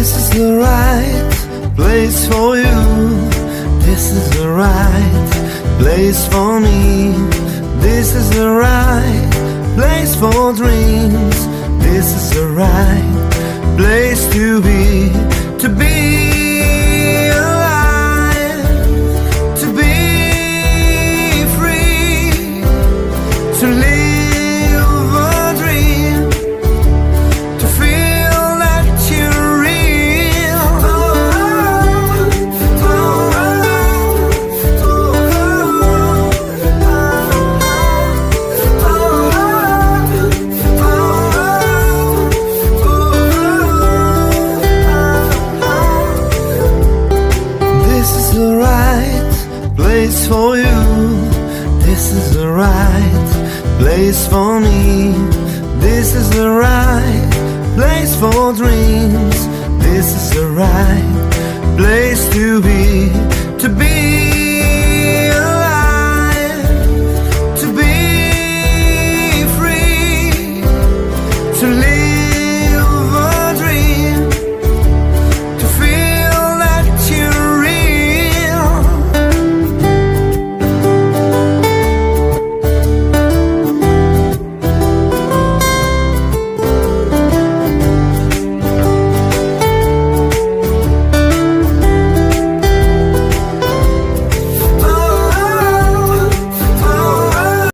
This is the right place for you. This is the right place for me. This is the right place for dreams. This is the right place to be alive, to be free, to live a dream, to feel that you're real. This is the right place for you. This is the right place for me. This is the right place for dreams. This is the right place to be